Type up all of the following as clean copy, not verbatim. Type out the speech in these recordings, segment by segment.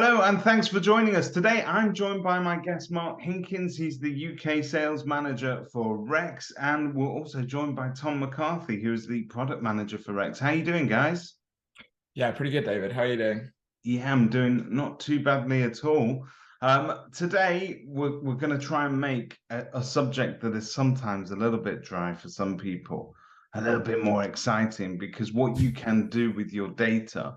Hello, and thanks for joining us. Today, I'm joined by my guest, Mark Hinkins. He's the UK sales manager for Rex, and we're also joined by Tom McCarthy, who is the product manager for Rex. How are you doing, guys? Yeah, pretty good, David. How are you doing? Yeah, I'm doing not too badly at all. Today, we're going to try and make a subject that is sometimes a little bit dry for some people, a little bit more exciting, because what you can do with your data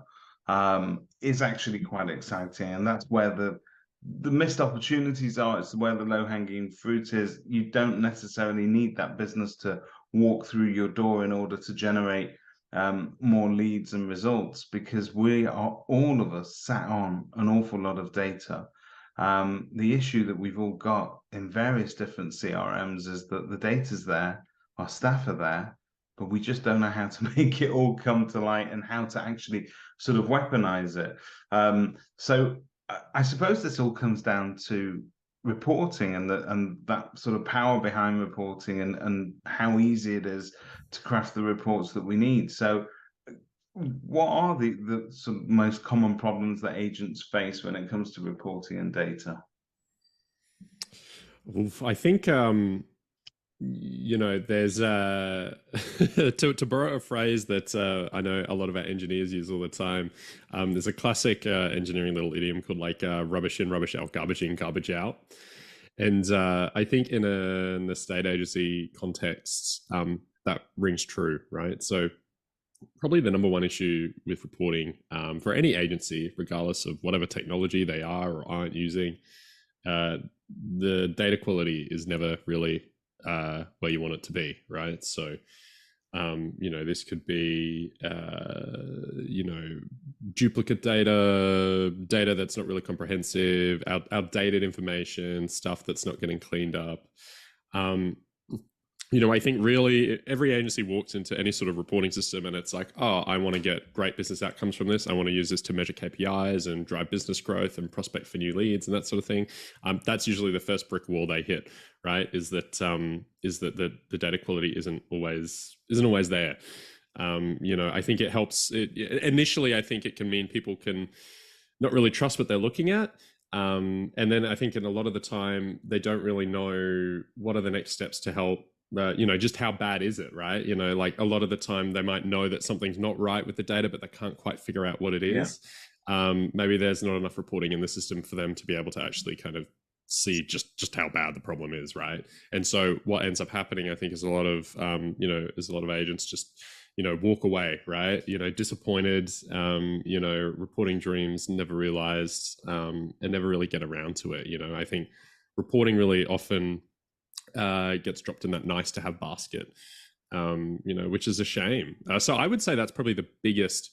is actually quite exciting, and that's where the missed opportunities are. It's where the low-hanging fruit is. You don't necessarily need that business to walk through your door in order to generate more leads and results, because we are all of us sat on an awful lot of data. The issue that we've all got in various different CRMs is that the data's there, our staff are there, but we just don't know how to make it all come to light and how to actually sort of weaponize it. So I suppose this all comes down to reporting and that sort of power behind reporting and how easy it is to craft the reports that we need. So, what are the sort of most common problems that agents face when it comes to reporting and data? Oof, I think there's to borrow a phrase that I know a lot of our engineers use all the time. There's a classic engineering little idiom called like rubbish in, rubbish out, garbage in, garbage out. And I think in the state agency context, that rings true, right? So probably the number one issue with reporting for any agency, regardless of whatever technology they are or aren't using, uh, the data quality is never really where you want it to be, right? So, this could be, duplicate data that's not really comprehensive, outdated information, stuff that's not getting cleaned up. Um, I think really every agency walks into any sort of reporting system and it's like, oh, I want to get great business outcomes from this. I want to use this to measure KPIs and drive business growth and prospect for new leads and that sort of thing. That's usually the first brick wall they hit, right? Is that the data quality isn't always there. I think it helps. Initially, I think it can mean people can not really trust what they're looking at. And then I think in a lot of the time, they don't really know what are the next steps to help just how bad is it, right? Like a lot of the time they might know that something's not right with the data, but they can't quite figure out what it is. Maybe there's not enough reporting in the system for them to be able to actually kind of see just how bad the problem is, right? And so what ends up happening, I think, is a lot of agents just walk away, right? Disappointed, reporting dreams, never realized, and never really get around to it. I think reporting really often gets dropped in that nice to have basket, which is a shame. So I would say that's probably the biggest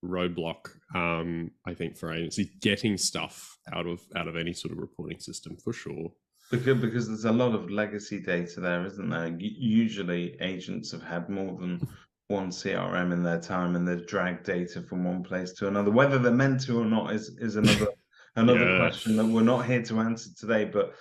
roadblock, I think, for agency getting stuff out of any sort of reporting system for sure. Because there's a lot of legacy data there, isn't there? Usually, agents have had more than one CRM in their time, and they've dragged data from one place to another. Whether they're meant to or not is another Yeah. question that we're not here to answer today. But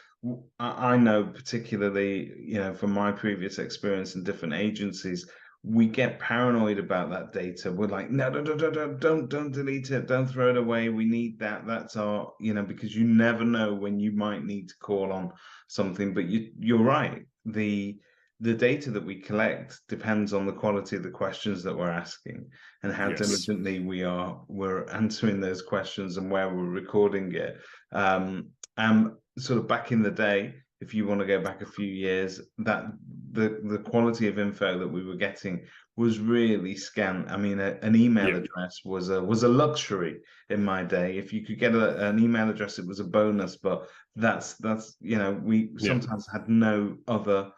I know particularly, from my previous experience in different agencies, we get paranoid about that data. We're like, no, don't delete it, don't throw it away. We need that. That's our, because you never know when you might need to call on something. But you're right. The data that we collect depends on the quality of the questions that we're asking and how Yes. diligently we're answering those questions and where we're recording it. And sort of back in the day, if you want to go back a few years, that the quality of info that we were getting was really scant. I mean, an email address was a luxury in my day. If you could get an email address, it was a bonus. But that's we sometimes had no other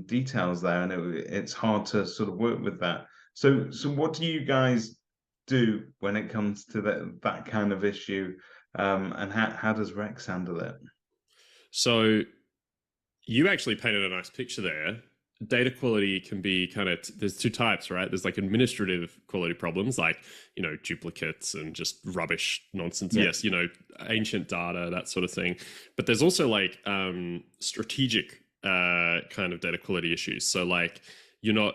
details there, and it's hard to sort of work with that. So what do you guys do when it comes to that kind of issue, and how does Rex handle it? So you actually painted a nice picture there. Data quality can be there's two types, right? There's like administrative quality problems, like, duplicates and just rubbish nonsense. Yeah. Yes, ancient data, that sort of thing. But there's also like strategic kind of data quality issues. So like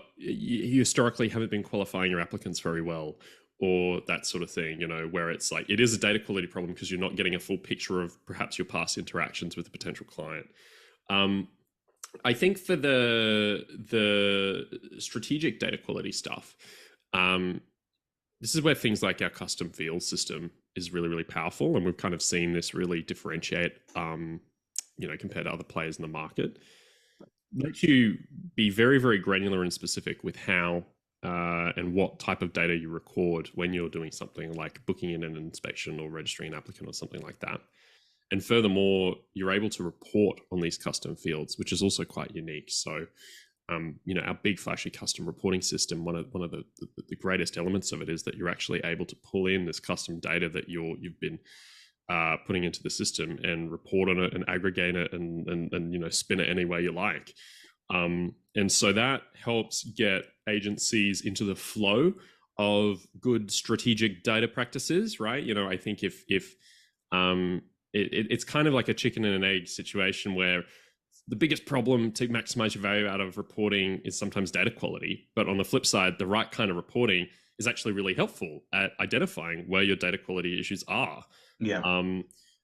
you historically haven't been qualifying your applicants very well, or that sort of thing, where it's like it is a data quality problem because you're not getting a full picture of perhaps your past interactions with a potential client. I think for the strategic data quality stuff, this is where things like our custom field system is really, really powerful, and we've kind of seen this really differentiate, compared to other players in the market. Lets you be very, very granular and specific with how and what type of data you record when you're doing something like booking in an inspection or registering an applicant or something like that. And furthermore, you're able to report on these custom fields, which is also quite unique. So, our big flashy custom reporting system, one of the greatest elements of it is that you're actually able to pull in this custom data that you've been putting into the system and report on it and aggregate it and spin it any way you like. And so that helps get agencies into the flow of good strategic data practices, right? I think if it's kind of like a chicken and an egg situation where the biggest problem to maximize your value out of reporting is sometimes data quality. But on the flip side, the right kind of reporting is actually really helpful at identifying where your data quality issues are. Yeah.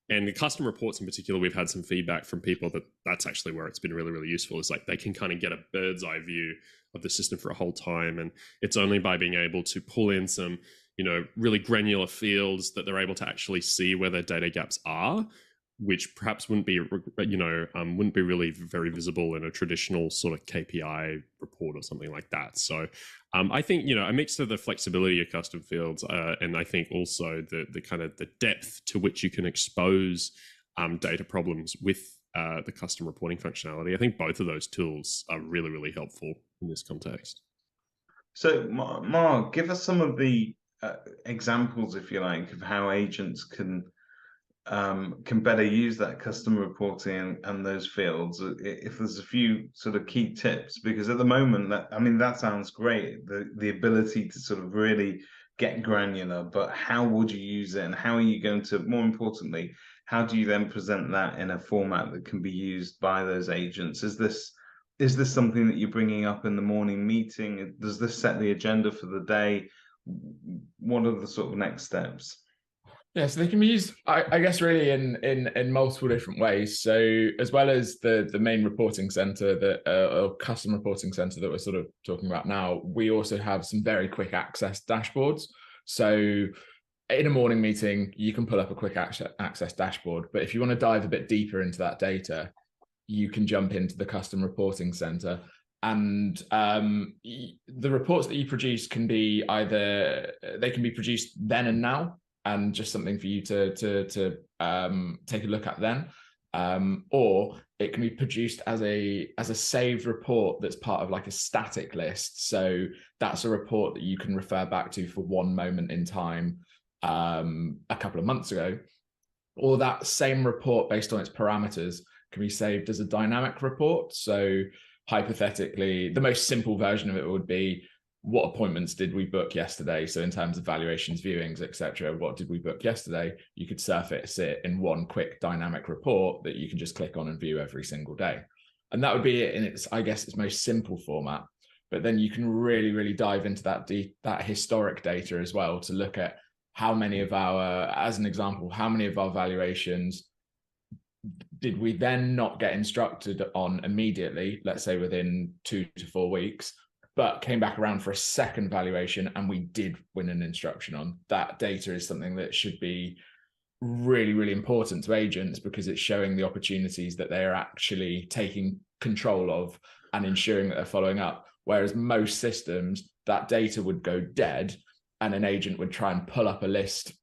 And the custom reports in particular, we've had some feedback from people that that's actually where it's been really, really useful. Is like they can kind of get a bird's eye view of the system for a whole time. And it's only by being able to pull in some, really granular fields that they're able to actually see where their data gaps are, which perhaps wouldn't be really very visible in a traditional sort of KPI report or something like that. So I think, a mix of the flexibility of custom fields and I think also the kind of the depth to which you can expose data problems with the custom reporting functionality. I think both of those tools are really, really helpful in this context. So Mark, give us some of the examples, if you like, of how agents can better use that custom reporting and those fields. If there's a few sort of key tips, because at the moment, that sounds great, the ability to sort of really get granular, but how would you use it, and how are you going to, more importantly, how do you then present that in a format that can be used by those agents? Is this something that you're bringing up in the morning meeting? Does this set the agenda for the day? What are the sort of next steps? Yeah, so they can be used, I guess, really in multiple different ways. So as well as the main reporting center or custom reporting center that we're sort of talking about now, we also have some very quick access dashboards. So in a morning meeting, you can pull up a quick access dashboard. But if you want to dive a bit deeper into that data, you can jump into the custom reporting center. And the reports that you produce can be they can be produced then and now, and just something for you to take a look at then, or it can be produced as a saved report that's part of like a static list. So that's a report that you can refer back to for one moment in time a couple of months ago, or that same report based on its parameters can be saved as a dynamic report. So hypothetically, the most simple version of it would be, what appointments did we book yesterday? So in terms of valuations, viewings, etc., what did we book yesterday? You could surface it in one quick dynamic report that you can just click on and view every single day. And that would be it in its most simple format. But then you can really, really dive into that historic data as well to look at how many of as an example, how many of our valuations did we then not get instructed on immediately, let's say within 2 to 4 weeks, but came back around for a second valuation and we did win an instruction on. That data is something that should be really, really important to agents, because it's showing the opportunities that they are actually taking control of and ensuring that they're following up. Whereas most systems, that data would go dead and an agent would try and pull up a list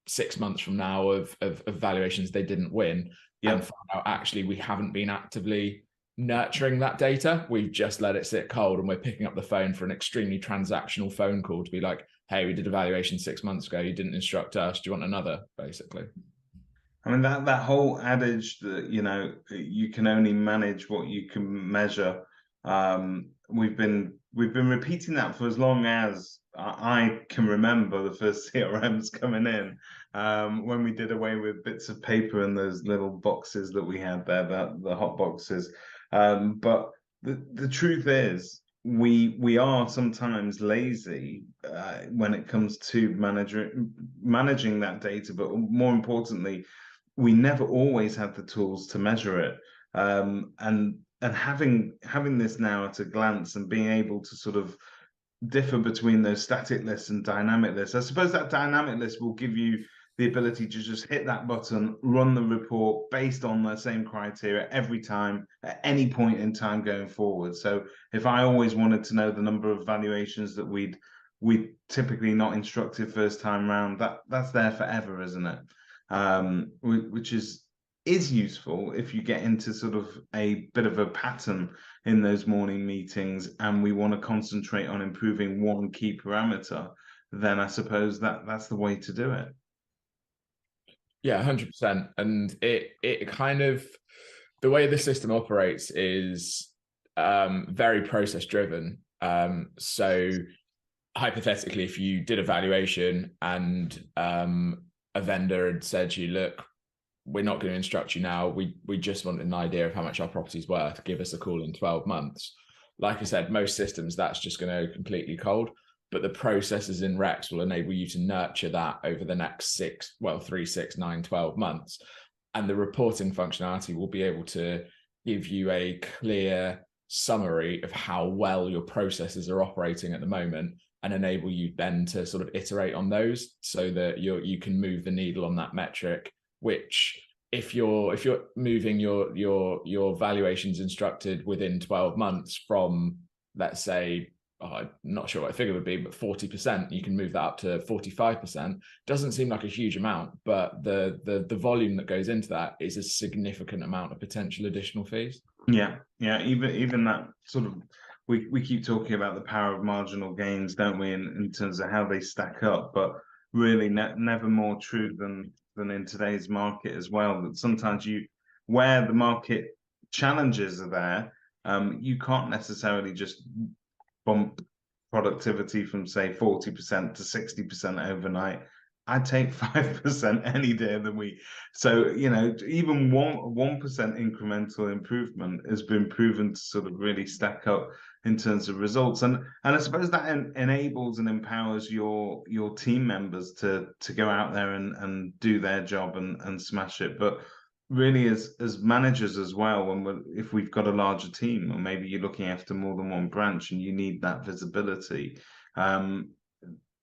6 months from now of valuations they didn't win, and find out actually we haven't been actively nurturing that data. We've just let it sit cold, and we're picking up the phone for an extremely transactional phone call to be like, hey, we did a valuation 6 months ago, you didn't instruct us, do you want another, basically. I mean, that whole adage that, you can only manage what you can measure. We've been repeating that for as long as I can remember the first CRMs coming in, when we did away with bits of paper and those little boxes that we had there, the hot boxes. But the truth is, we are sometimes lazy when it comes to managing that data, but more importantly, we never always have the tools to measure it. And having this now at a glance and being able to sort of differ between those static lists and dynamic lists. I suppose that dynamic list will give you the ability to just hit that button, run the report based on the same criteria every time at any point in time going forward. So if I always wanted to know the number of valuations that we typically not instructed first time round, that's there forever, isn't it? Which is useful if you get into sort of a bit of a pattern in those morning meetings and we want to concentrate on improving one key parameter, then I suppose that's the way to do it. Yeah, 100%. And it kind of, the way the system operates is very process driven. So hypothetically, if you did a valuation and a vendor had said to you, look, we're not going to instruct you now. We just want an idea of how much our property's worth. Give us a call in 12 months. Like I said, most systems, that's just going to go completely cold. But the processes in Rex will enable you to nurture that over the next 3, 6, 9, 12 months. And the reporting functionality will be able to give you a clear summary of how well your processes are operating at the moment and enable you then to sort of iterate on those so that you can move the needle on that metric, which if you're moving your valuations instructed within 12 months from, let's say, I'm not sure what a figure would be, but 40%, you can move that up to 45%. Doesn't seem like a huge amount, but the volume that goes into that is a significant amount of potential additional fees. Yeah, even that sort of, we keep talking about the power of marginal gains, don't we, in terms of how they stack up, but really never more true than in today's market as well. That sometimes where the market challenges are there, you can't necessarily just bump productivity from say 40% to 60% overnight. I'd take 5% any day of the week. So, even 1% incremental improvement has been proven to sort of really stack up in terms of results. And I suppose that enables and empowers your team members to go out there and do their job and smash it. But really, as managers as well, if we've got a larger team, or maybe you're looking after more than one branch and you need that visibility,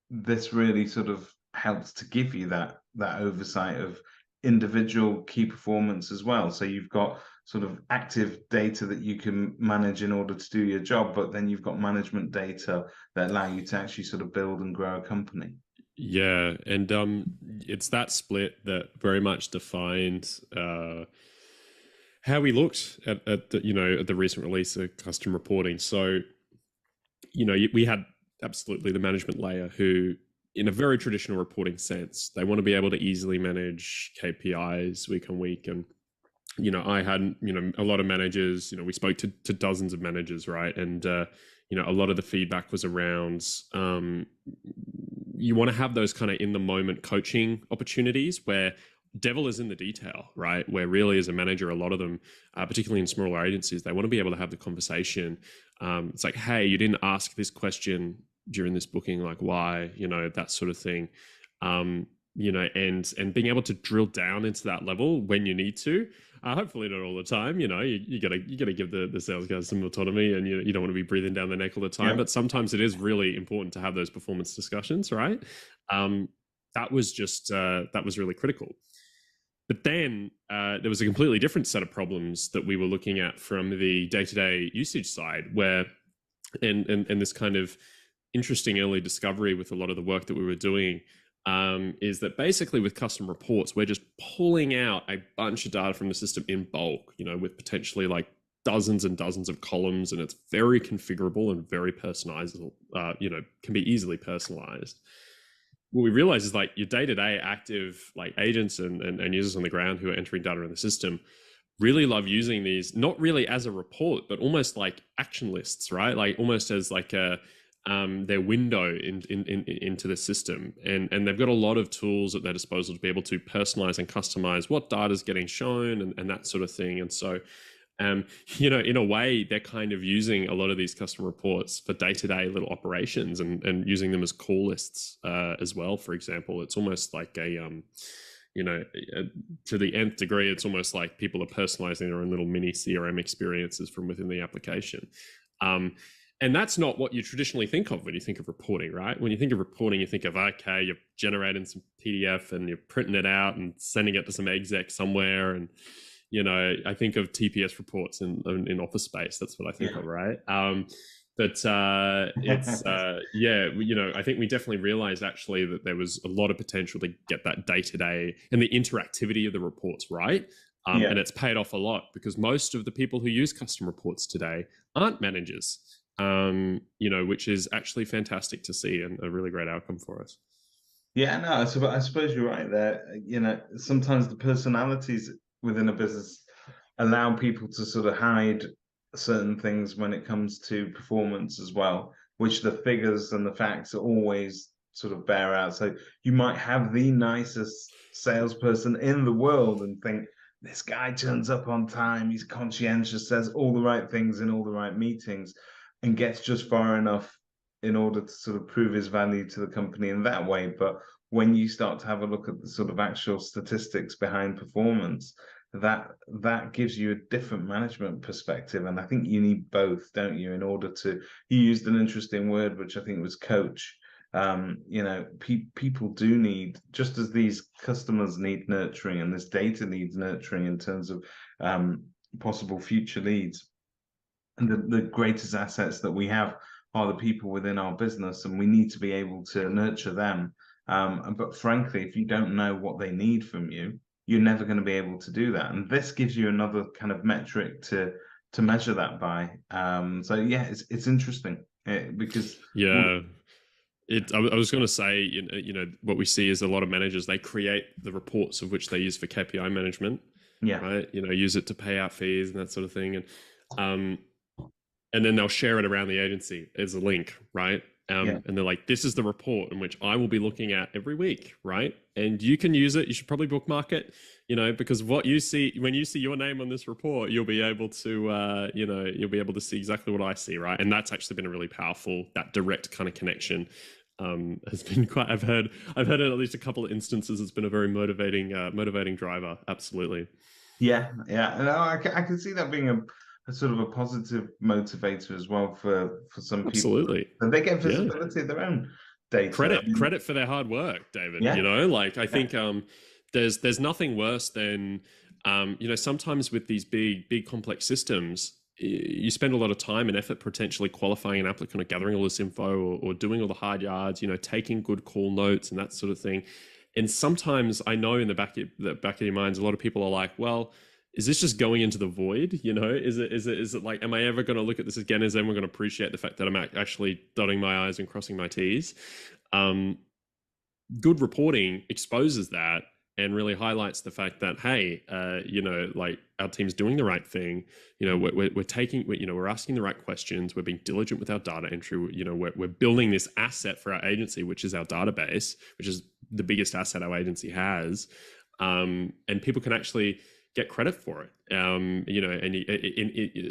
this really sort of helps to give you that oversight of individual key performance as well. So you've got sort of active data that you can manage in order to do your job, but then you've got management data that allow you to actually sort of build and grow a company. Yeah, and it's that split that very much defined how we looked at the recent release of custom reporting. So, we had absolutely the management layer who, in a very traditional reporting sense, they want to be able to easily manage KPIs week on week. And, I had, a lot of managers, we spoke to dozens of managers, right? And, a lot of the feedback was around, you want to have those kind of in the moment coaching opportunities where devil is in the detail, right? Where really as a manager, a lot of them, particularly in smaller agencies, they want to be able to have the conversation. It's like, hey, you didn't ask this question during this booking, like why, that sort of thing. And being able to drill down into that level when you need to, hopefully not all the time, you gotta give the sales guys some autonomy, and you don't want to be breathing down their neck all the time. Yeah. But sometimes it is really important to have those performance discussions, right? That was really critical. But then there was a completely different set of problems that we were looking at from the day-to-day usage side, where and this kind of interesting early discovery with a lot of the work that we were doing is that basically with custom reports, we're just pulling out a bunch of data from the system in bulk, with potentially like dozens and dozens of columns, and it's very configurable and very personalizable, can be easily personalized. What we realize is like your day-to-day active like agents and users on the ground who are entering data in the system really love using these, not really as a report, but almost like action lists, right? Like almost as like their window into the system. And they've got a lot of tools at their disposal to be able to personalize and customize what data is getting shown and that sort of thing. And so You know, in a way, they're kind of using a lot of these customer reports for day-to-day little operations and using them as call lists as well. For example, it's almost like a you know, to the nth degree, it's almost like people are personalizing their own little mini CRM experiences from within the application. And that's not what you traditionally think of when you think of reporting, right? When you think of reporting, you think of, okay, you're generating some PDF and you're printing it out and sending it to some exec somewhere. And, you know, I think of TPS reports in Office Space. That's what I think of, right? But it's, yeah, you know, I think we definitely realized actually that there was a lot of potential to get that day-to-day and the interactivity of the reports right. And it's paid off a lot because most of the people who use custom reports today aren't managers, you know, which is actually fantastic to see and a really great outcome for us. Yeah, no, I suppose you're right there. You know, sometimes the personalities within a business allow people to sort of hide certain things when it comes to performance as well, which the figures and the facts always sort of bear out. So you might have the nicest salesperson in the world and think, this guy turns up on time, he's conscientious, says all the right things in all the right meetings, and gets just far enough in order to sort of prove his value to the company in that way. But when you start to have a look at the sort of actual statistics behind performance, that gives you a different management perspective. And I think you need both, don't you, in order to, you used an interesting word, which I think was coach. You know, people do need, just as these customers need nurturing and this data needs nurturing in terms of possible future leads. And the greatest assets that we have are the people within our business, and we need to be able to nurture them. But frankly, if you don't know what they need from you, you're never going to be able to do that. And this gives you another kind of metric to measure that by. So yeah, it's interesting because yeah. I was going to say, you know, what we see is a lot of managers, they create the reports of which they use for KPI management, right? You know, use it to pay out fees and that sort of thing. And then they'll share it around the agency as a link, right? And they're like, this is the report in which I will be looking at every week, right? And you can use it. You should probably bookmark it, you know, because what you see, when you see your name on this report, you'll be able to, you know, you'll be able to see exactly what I see, right? And that's actually been a really powerful, that direct kind of connection has been quite, I've heard in at least a couple of instances, it's been a very motivating driver. Absolutely. Yeah. No, I can see that being a sort of a positive motivator as well for some people. Absolutely. And they get visibility of their own data. Credit for their hard work, David. Yeah. You know, like I think there's nothing worse than you know, sometimes with these big complex systems, you spend a lot of time and effort potentially qualifying an applicant or gathering all this info or doing all the hard yards, you know, taking good call notes and that sort of thing. And sometimes I know in the back of your minds, a lot of people are like, well, is this just going into the void? You know, is it like, am I ever going to look at this again? Is everyone going to appreciate the fact that I'm actually dotting my I's and crossing my T's? Good reporting exposes that and really highlights the fact that, hey, you know, like our team's doing the right thing. You know, we're asking the right questions. We're being diligent with our data entry. You know, we're building this asset for our agency, which is our database, which is the biggest asset our agency has. And people can actually get credit for it. You know, and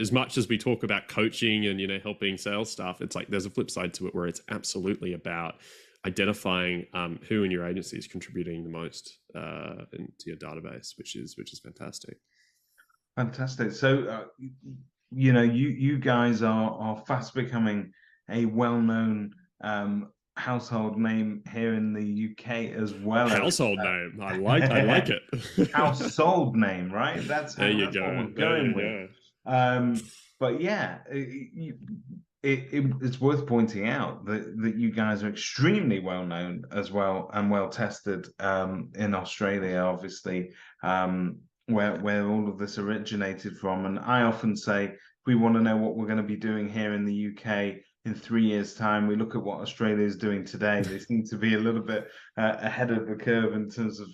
as much as we talk about coaching and, you know, helping sales staff, it's like there's a flip side to it where it's absolutely about identifying who in your agency is contributing the most into your database, which is fantastic. Fantastic. So, you know, you guys are fast becoming a well-known household name here in the UK as well. Household name. I like it. Household name, right? That's there you that's go. what we're going with. But yeah, it's worth pointing out that you guys are extremely well known as well and well tested in Australia, obviously, where all of this originated from. And I often say, if we want to know what we're going to be doing here in the UK in 3 years' time, we look at what Australia is doing today. They seem to be a little bit ahead of the curve in terms of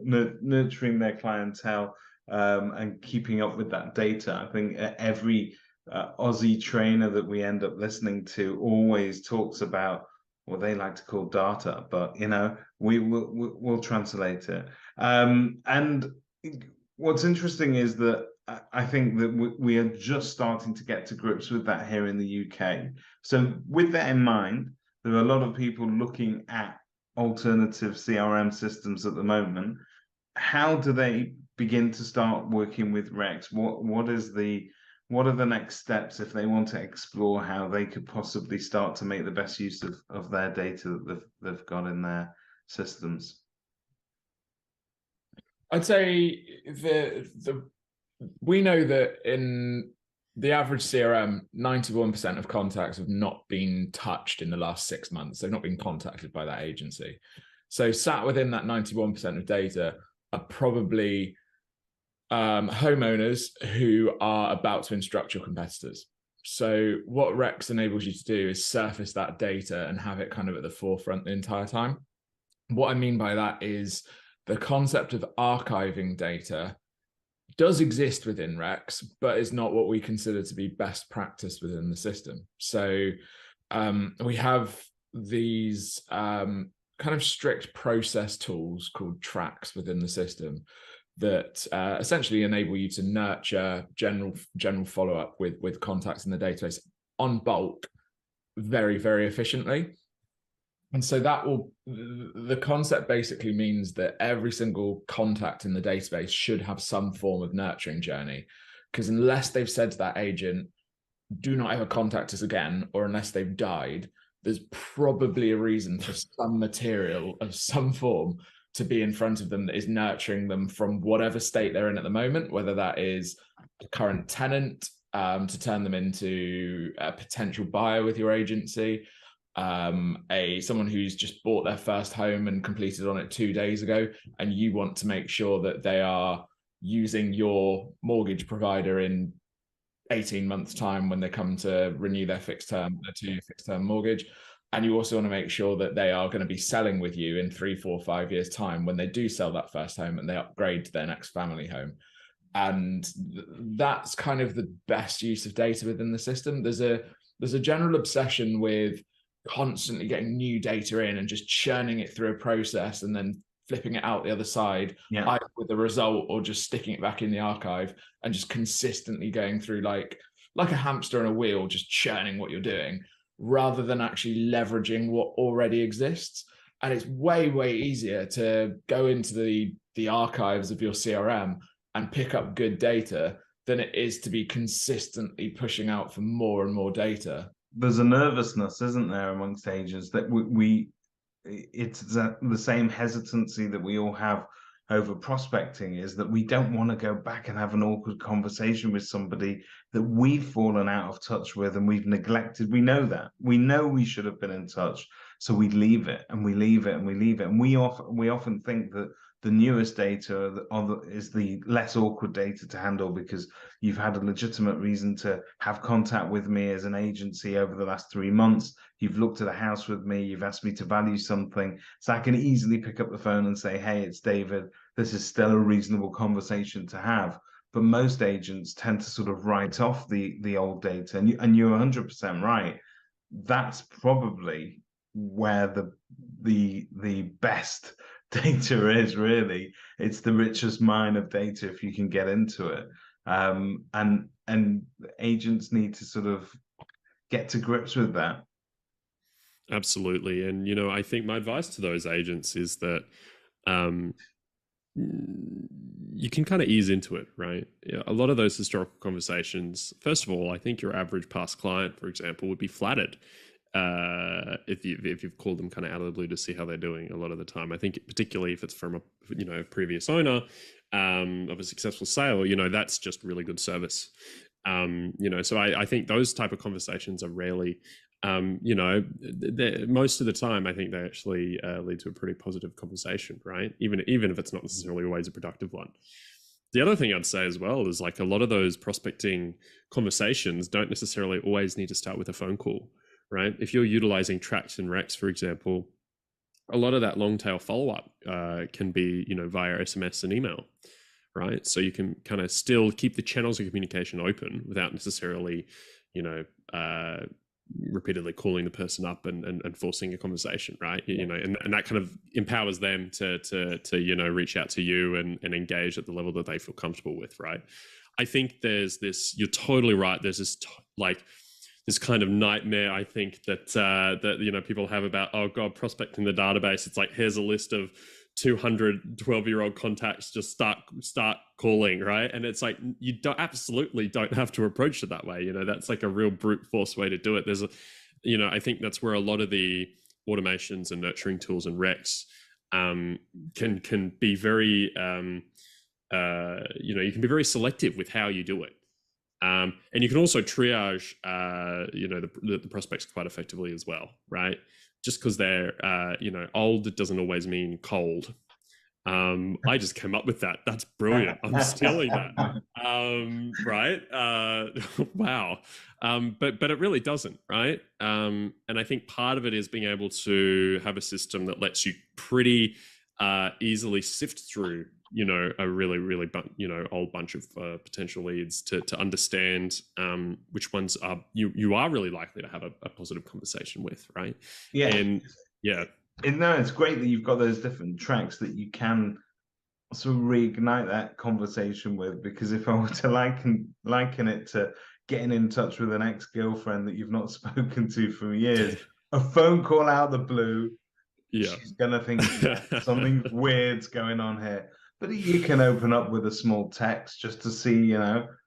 nurturing their clientele and keeping up with that data. I think every Aussie trainer that we end up listening to always talks about what they like to call data, but you know, we'll translate it. And what's interesting is that I think that we are just starting to get to grips with that here in the UK. So with that in mind, there are a lot of people looking at alternative CRM systems at the moment. How do they begin to start working with Rex? What are the next steps if they want to explore how they could possibly start to make the best use of their data that they've got in their systems? I'd say we know that in the average CRM, 91% of contacts have not been touched in the last 6 months. They've not been contacted by that agency. So sat within that 91% of data are probably homeowners who are about to instruct your competitors. So what Rex enables you to do is surface that data and have it kind of at the forefront the entire time. What I mean by that is the concept of archiving data does exist within Rex, but is not what we consider to be best practice within the system. So we have these kind of strict process tools called tracks within the system that essentially enable you to nurture general follow-up with contacts in the database on bulk very, very efficiently. And so the concept basically means that every single contact in the database should have some form of nurturing journey, because unless they've said to that agent, do not ever contact us again, or unless they've died, there's probably a reason for some material of some form to be in front of them that is nurturing them from whatever state they're in at the moment, whether that is a current tenant to turn them into a potential buyer with your agency, someone who's just bought their first home and completed on it 2 days ago, and you want to make sure that they are using your mortgage provider in 18 months time when they come to renew their 2-year fixed term mortgage. And you also want to make sure that they are going to be selling with you in 3, 4, 5 years time when they do sell that first home and they upgrade to their next family home. And that's kind of the best use of data within the system. There's a general obsession with constantly getting new data in and just churning it through a process and then flipping it out the other side, either with the result or just sticking it back in the archive and just consistently going through like a hamster on a wheel, just churning what you're doing, rather than actually leveraging what already exists. And it's way, way easier to go into the archives of your CRM and pick up good data than it is to be consistently pushing out for more and more data. There's a nervousness, isn't there, amongst agents that it's the same hesitancy that we all have over prospecting, is that we don't want to go back and have an awkward conversation with somebody that we've fallen out of touch with and we've neglected. We know that. We know we should have been in touch. So we leave it and we leave it and we leave it. And we often think that the newest data is the less awkward data to handle because you've had a legitimate reason to have contact with me as an agency over the last 3 months. You've looked at a house with me. You've asked me to value something. So I can easily pick up the phone and say, hey, it's David. This is still a reasonable conversation to have. But most agents tend to sort of write off the old data. And you're 100% right. That's probably where the best data is, really. It's the richest mine of data if you can get into it. And agents need to sort of get to grips with that. Absolutely. And, you know, I think my advice to those agents is that you can kind of ease into it, right? A lot of those historical conversations, first of all, I think your average past client, for example, would be flattered if you've called them kind of out of the blue to see how they're doing a lot of the time. I think particularly if it's from a previous owner of a successful sale, that's just really good service. So I think those type of conversations are rarely, most of the time, I think they actually lead to a pretty positive conversation, right? Even if it's not necessarily always a productive one. The other thing I'd say as well is like a lot of those prospecting conversations don't necessarily always need to start with a phone call, right? If you're utilizing Tracks and Recs, for example, a lot of that long tail follow-up can be, via SMS and email, right? So you can kind of still keep the channels of communication open without necessarily, repeatedly calling the person up and forcing a conversation, right? And that kind of empowers them to reach out to you and engage at the level that they feel comfortable with, right? I think there's this, you're totally right. There's this this kind of nightmare, I think, that that people have about, oh God, prospecting the database. It's like, here's a list of 200 12-year-old contacts, just start calling, right? And it's like, you absolutely don't have to approach it that way. That's like a real brute force way to do it. There's I think that's where a lot of the automations and nurturing tools and recs can be very you can be very selective with how you do it. And you can also triage, the prospects quite effectively as well, right? Just because they're, old, it doesn't always mean cold. I just came up with that. That's brilliant. I'm stealing that. Right? Wow. But it really doesn't, right? And I think part of it is being able to have a system that lets you pretty easily sift through a really, really old bunch of potential leads to understand which ones are you are really likely to have a positive conversation with, right? Yeah. And yeah. No, it's great that you've got those different tracks that you can sort of reignite that conversation with, because if I were to liken it to getting in touch with an ex-girlfriend that you've not spoken to for years, a phone call out of the blue, she's gonna think something weird's going on here. But you can open up with a small text just to see,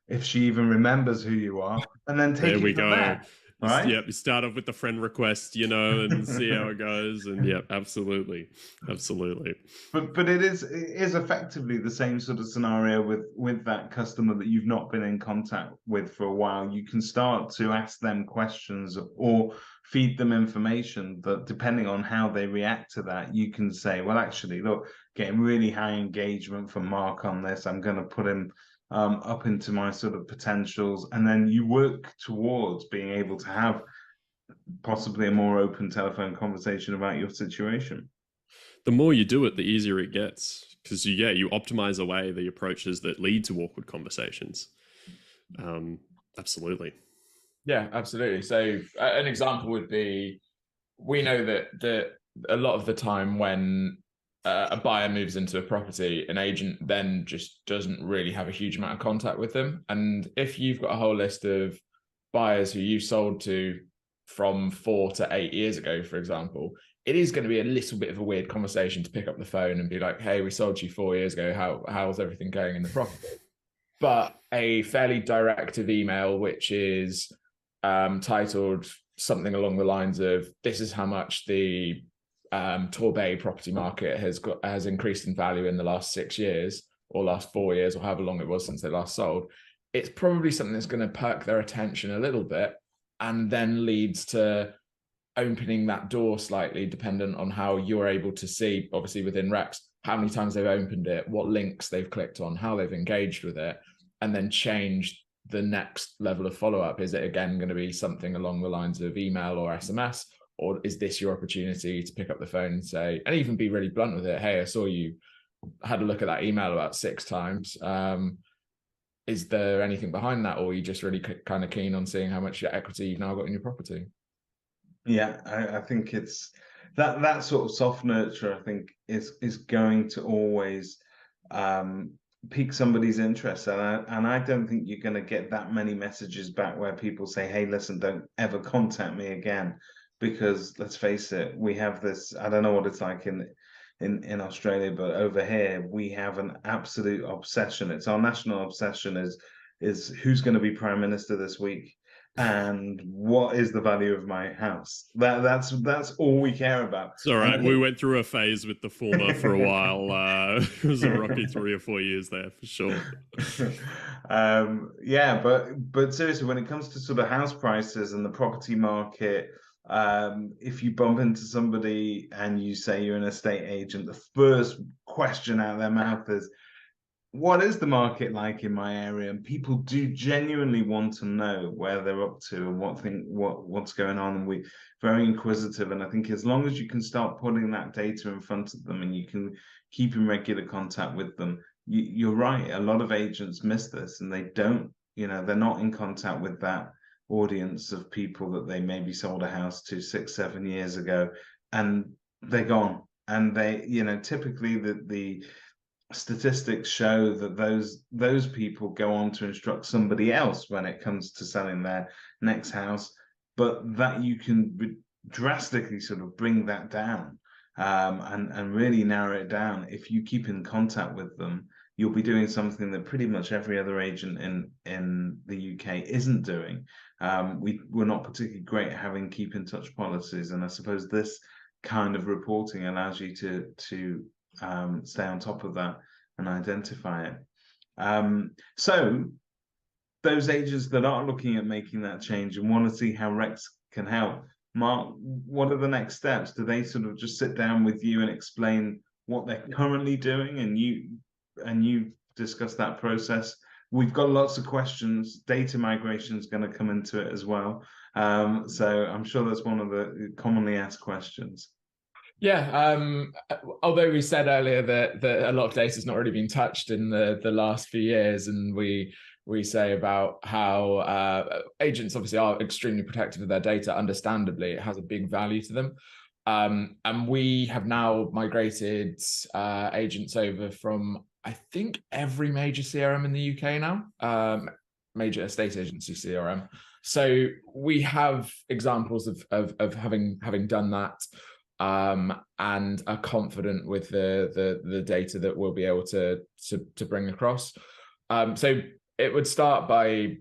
if she even remembers who you are, and then take it from there. Right? Yep, you start off with the friend request, and see how it goes. And yeah, absolutely. But it is effectively the same sort of scenario with that customer that you've not been in contact with for a while. You can start to ask them questions or feed them information that, depending on how they react to that, you can say, well, actually, look, getting really high engagement from Mark on this. I'm going to put him up into my sort of potentials. And then you work towards being able to have possibly a more open telephone conversation about your situation. The more you do it, the easier it gets, because you optimize away the approaches that lead to awkward conversations. Absolutely. Yeah, absolutely. So an example would be, we know that a lot of the time when a buyer moves into a property, an agent then just doesn't really have a huge amount of contact with them. And if you've got a whole list of buyers who you sold to from 4 to 8 years ago, for example, it is going to be a little bit of a weird conversation to pick up the phone and be like, hey, we sold you 4 years ago. How's everything going in the property? But a fairly directive email, which is titled something along the lines of, this is how much the Torbay property market has increased in value in the last 6 years or last 4 years, or however long it was since they last sold. It's probably something that's going to perk their attention a little bit, and then leads to opening that door slightly, dependent on how you're able to see, obviously within recs, how many times they've opened it, what links they've clicked on, how they've engaged with it, and then change the next level of follow-up. Is it again going to be something along the lines of email or SMS, or is this your opportunity to pick up the phone and say, and even be really blunt with it, hey, I saw you had a look at that email about 6 times. Is there anything behind that, or are you just really kind of keen on seeing how much equity you've now got in your property? Yeah, I think it's that sort of soft nurture, I think, is going to always pique somebody's interest. And I don't think you're going to get that many messages back where people say, hey, listen, don't ever contact me again. Because let's face it, we have this, I don't know what it's like in Australia, but over here we have an absolute obsession. It's our national obsession is who's going to be Prime Minister this week, and what is the value of my house. That's all we care about. It's all right. We went through a phase with the former for a while. It was a rocky 3 or 4 years there for sure. Yeah, but seriously, when it comes to sort of house prices and the property market, if you bump into somebody and you say you're an estate agent, the first question out of their mouth is, what is the market like in my area? And people do genuinely want to know where they're up to and what's going on. And we're very inquisitive. And I think as long as you can start putting that data in front of them and you can keep in regular contact with them, you're right. A lot of agents miss this, and they don't, they're not in contact with that audience of people that they maybe sold a house to 6-7 years ago, and they're gone. And they, typically the statistics show that those people go on to instruct somebody else when it comes to selling their next house, but that you can drastically sort of bring that down, and really narrow it down if you keep in contact with them. You'll be doing something that pretty much every other agent in the UK isn't doing. We're not particularly great at having keep in touch policies, and I suppose this kind of reporting allows you to stay on top of that and identify it. So those agents that are looking at making that change and want to see how Rex can help, Mark, what are the next steps? Do they sort of just sit down with you and explain what they're currently doing, and you discuss that process? We've got lots of questions. Data migration is going to come into it as well. So I'm sure that's one of the commonly asked questions. Yeah, although we said earlier that a lot of data has not really been touched in the last few years, and we say about how agents obviously are extremely protective of their data. Understandably, it has a big value to them. And we have now migrated agents over from, I think, every major CRM in the UK now, major estate agency CRM. So we have examples of having done that, and are confident with the data that we'll be able to bring across. So it would start by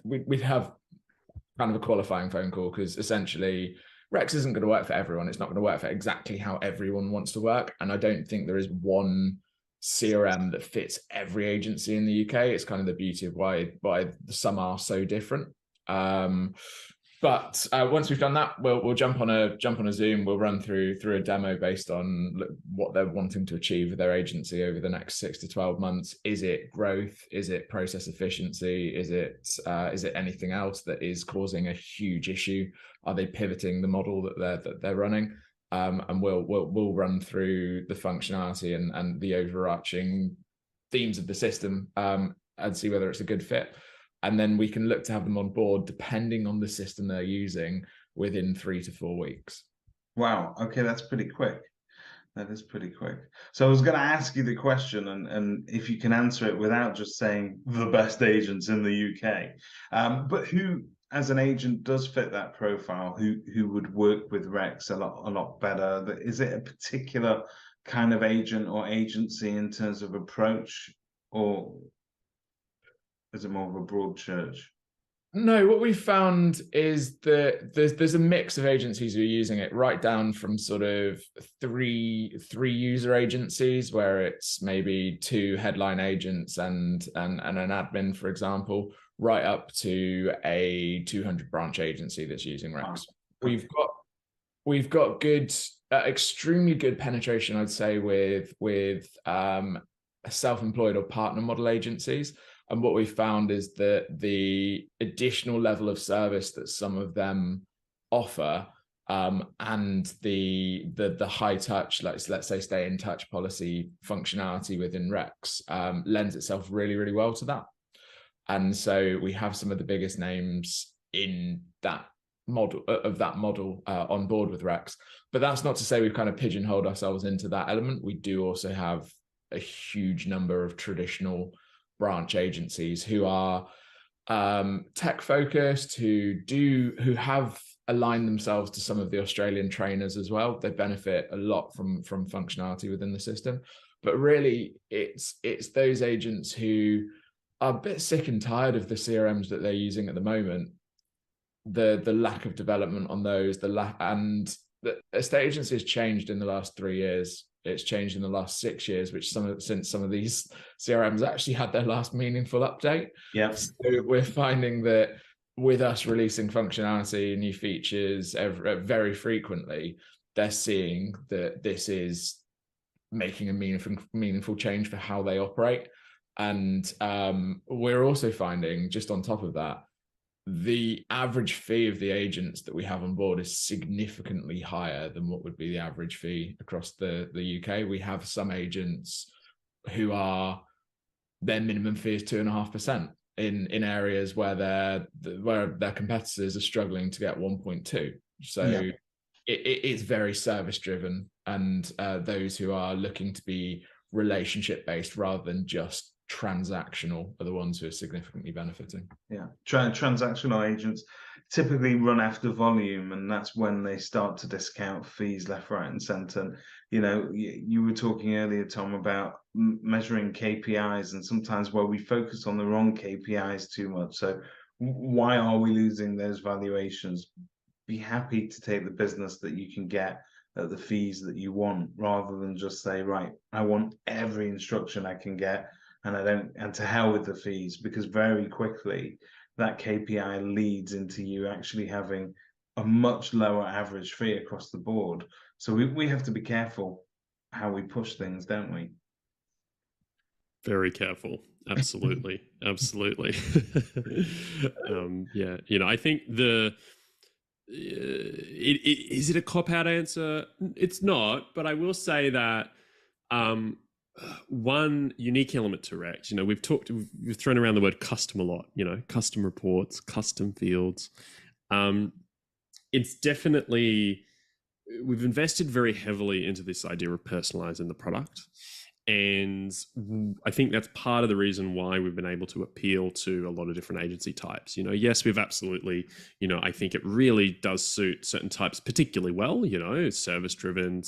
we'd have kind of a qualifying phone call, because essentially Rex isn't going to work for everyone. It's not going to work for exactly how everyone wants to work. And I don't think there is one CRM that fits every agency in the UK. It's kind of the beauty of why some are so different. But once we've done that, we'll jump on a Zoom. We'll run through a demo based on what they're wanting to achieve with their agency over the next 6 to 12 months. Is it growth? Is it process efficiency? Is it anything else that is causing a huge issue? Are they pivoting the model that they're running? And we'll run through the functionality and the overarching themes of the system, and see whether it's a good fit. And then we can look to have them on board, depending on the system they're using, within 3 to 4 weeks. Wow. Okay, that's pretty quick. That is pretty quick. So I was going to ask you the question, and if you can answer it without just saying the best agents in the UK, but who, as an agent, does fit that profile? Who would work with Rex a lot better? Is it a particular kind of agent or agency in terms of approach, or is it more of a broad church? No, what we found is that there's a mix of agencies who are using it, right down from sort of three user agencies where it's maybe 2 headline agents and an admin, for example, right up to a 200 branch agency that's using Rex. We've got good, extremely good penetration, I'd say, with self-employed or partner model agencies. And what we found is that the additional level of service that some of them offer, and the high touch, let's say stay in touch policy functionality within Rex, lends itself really, really well to that. And so we have some of the biggest names in that model on board with Rex. But that's not to say we've kind of pigeonholed ourselves into that element. We do also have a huge number of traditional branch agencies who are tech focused, who have aligned themselves to some of the Australian trainers as well. They benefit a lot from functionality within the system. But really, it's those agents who are a bit sick and tired of the CRMs that they're using at the moment, the lack of development on those, and the estate agency has changed in the last 3 years. It's changed in the last 6 years, since some of these CRMs actually had their last meaningful update. Yeah. So we're finding that with us releasing functionality and new features very frequently, they're seeing that this is making a meaningful change for how they operate. And we're also finding, just on top of that, the average fee of the agents that we have on board is significantly higher than what would be the average fee across the UK. We have some agents who their minimum fee is 2.5% in areas where their competitors are struggling to get 1.2. So yeah. It's very service driven, and those who are looking to be relationship based rather than just transactional are the ones who are significantly benefiting. Yeah, transactional agents typically run after volume, and that's when they start to discount fees left, right, and centre. And you were talking earlier, Tom, about measuring KPIs, and sometimes where we focus on the wrong KPIs too much. So why are we losing those valuations? Be happy to take the business that you can get at the fees that you want, rather than just say, right, I want every instruction I can get, and to hell with the fees, because very quickly that KPI leads into you actually having a much lower average fee across the board. So we have to be careful how we push things, don't we? Very careful. Absolutely. Absolutely. Yeah. I think is it a cop-out answer? It's not, but I will say that one unique element to Rex, we've thrown around the word custom a lot, custom reports, custom fields. It's definitely, we've invested very heavily into this idea of personalizing the product. And I think that's part of the reason why we've been able to appeal to a lot of different agency types. Yes, we've absolutely, I think it really does suit certain types particularly well, service-driven,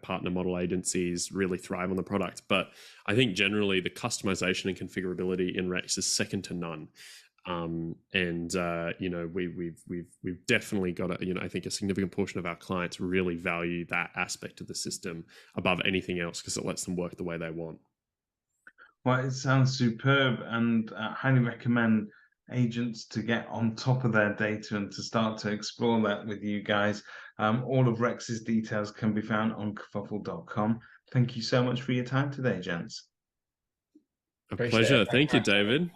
partner model agencies really thrive on the product. But I think generally the customization and configurability in Rex is second to none. We've definitely got I think a significant portion of our clients really value that aspect of the system above anything else, because it lets them work the way they want. Well, it sounds superb, and highly recommend agents to get on top of their data and to start to explore that with you guys. All of Rex's details can be found on kerfuffle.com. Thank you so much for your time today, gents. A pleasure. Thank you, David.